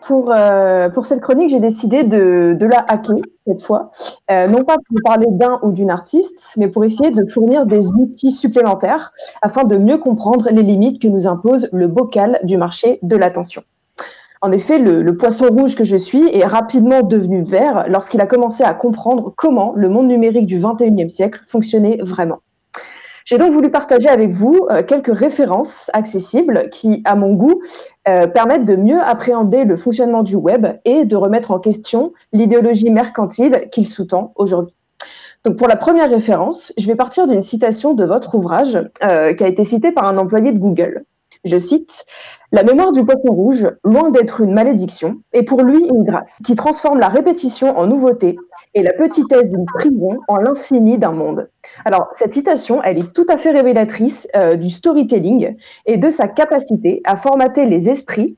pour cette chronique, j'ai décidé de la hacker cette fois, non pas pour parler d'un ou d'une artiste, mais pour essayer de fournir des outils supplémentaires afin de mieux comprendre les limites que nous impose le bocal du marché de l'attention. En effet, le poisson rouge que je suis est rapidement devenu vert lorsqu'il a commencé à comprendre comment le monde numérique du XXIe siècle fonctionnait vraiment. J'ai donc voulu partager avec vous quelques références accessibles qui, à mon goût, permettent de mieux appréhender le fonctionnement du web et de remettre en question l'idéologie mercantile qu'il sous-tend aujourd'hui. Donc pour la première référence, je vais partir d'une citation de votre ouvrage qui a été citée par un employé de Google. Je cite: «La mémoire du poisson rouge, loin d'être une malédiction, est pour lui une grâce qui transforme la répétition en nouveauté et la petitesse d'une prison en l'infini d'un monde.» Alors, cette citation, elle est tout à fait révélatrice du storytelling et de sa capacité à formater les esprits.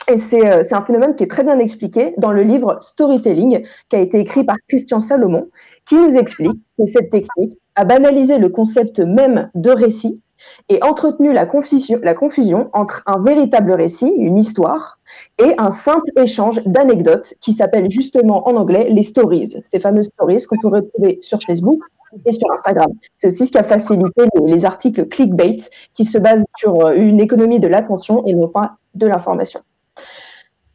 Et c'est un phénomène qui est très bien expliqué dans le livre Storytelling, qui a été écrit par Christian Salomon, qui nous explique que cette technique a banalisé le concept même de récit et entretenu la confusion entre un véritable récit, une histoire, et un simple échange d'anecdotes qui s'appelle justement en anglais les stories, ces fameuses stories qu'on peut retrouver sur Facebook et sur Instagram. C'est aussi ce qui a facilité les articles clickbait qui se basent sur une économie de l'attention et non pas de l'information.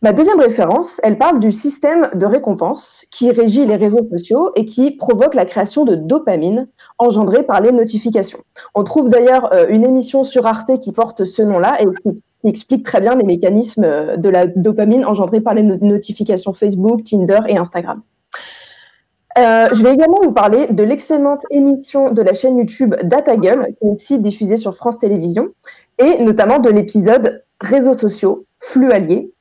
Ma deuxième référence, elle parle du système de récompense qui régit les réseaux sociaux et qui provoque la création de dopamine engendrée par les notifications. On trouve d'ailleurs une émission sur Arte qui porte ce nom-là et qui explique très bien les mécanismes de la dopamine engendrée par les notifications Facebook, Tinder et Instagram. Je vais également vous parler de l'excellente émission de la chaîne YouTube Data Gueule, qui est aussi diffusée sur France Télévisions, et notamment de l'épisode Réseaux sociaux, flux alliés,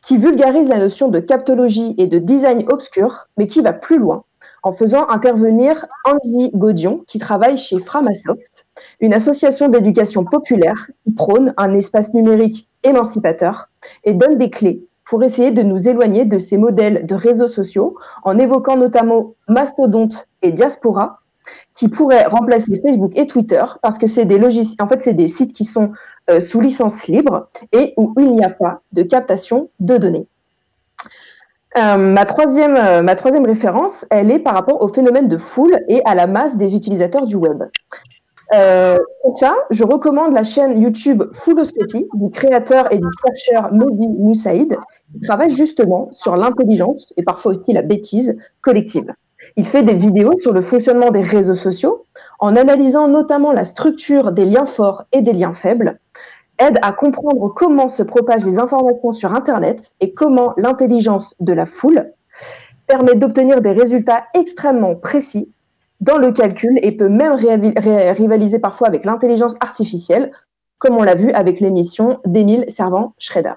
qui vulgarise la notion de captologie et de design obscur, mais qui va plus loin, en faisant intervenir Angie Gaudion, qui travaille chez Framasoft, une association d'éducation populaire qui prône un espace numérique émancipateur et donne des clés pour essayer de nous éloigner de ces modèles de réseaux sociaux, en évoquant notamment Mastodonte et Diaspora, qui pourraient remplacer Facebook et Twitter, parce que c'est des logiciels, en fait, c'est des sites qui sont sous licence libre et où il n'y a pas de captation de données. Ma troisième référence, elle est par rapport au phénomène de foule et à la masse des utilisateurs du web. Pour ça, je recommande la chaîne YouTube Fouloscopie du créateur et du chercheur Mehdi Moussaïd, qui travaille justement sur l'intelligence et parfois aussi la bêtise collective. Il fait des vidéos sur le fonctionnement des réseaux sociaux en analysant notamment la structure des liens forts et des liens faibles, aide à comprendre comment se propagent les informations sur Internet et comment l'intelligence de la foule permet d'obtenir des résultats extrêmement précis dans le calcul et peut même rivaliser parfois avec l'intelligence artificielle, comme on l'a vu avec l'émission d'Émile Servan-Schreiber.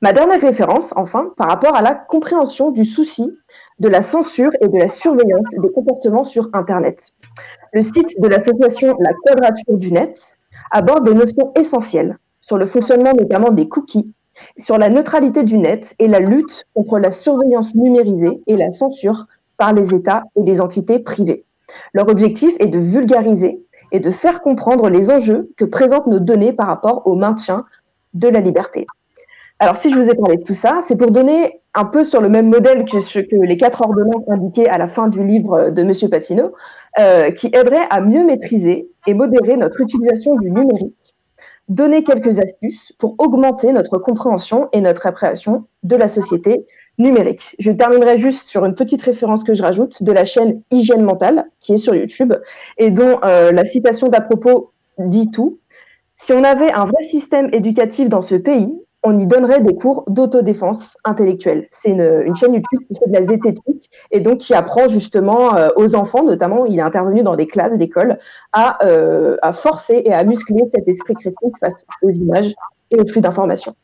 Ma dernière référence, enfin, par rapport à la compréhension du souci de la censure et de la surveillance des comportements sur Internet. Le site de l'association La Quadrature du Net aborde des notions essentielles sur le fonctionnement notamment des cookies, sur la neutralité du net et la lutte contre la surveillance numérisée et la censure par les États et les entités privées. Leur objectif est de vulgariser et de faire comprendre les enjeux que présentent nos données par rapport au maintien de la liberté. Alors, si je vous ai parlé de tout ça, c'est pour donner un peu sur le même modèle que les 4 ordonnances indiquées à la fin du livre de M. Patineau, qui aiderait à mieux maîtriser et modérer notre utilisation du numérique, donner quelques astuces pour augmenter notre compréhension et notre appréhension de la société numérique. Je terminerai juste sur une petite référence que je rajoute de la chaîne Hygiène Mentale, qui est sur YouTube, et dont la citation d'à propos dit tout. Si on avait un vrai système éducatif dans ce pays, on y donnerait des cours d'autodéfense intellectuelle. C'est une chaîne YouTube qui fait de la zététique et donc qui apprend justement aux enfants, notamment, il est intervenu dans des classes d'école, à forcer et à muscler cet esprit critique face aux images et aux flux d'informations.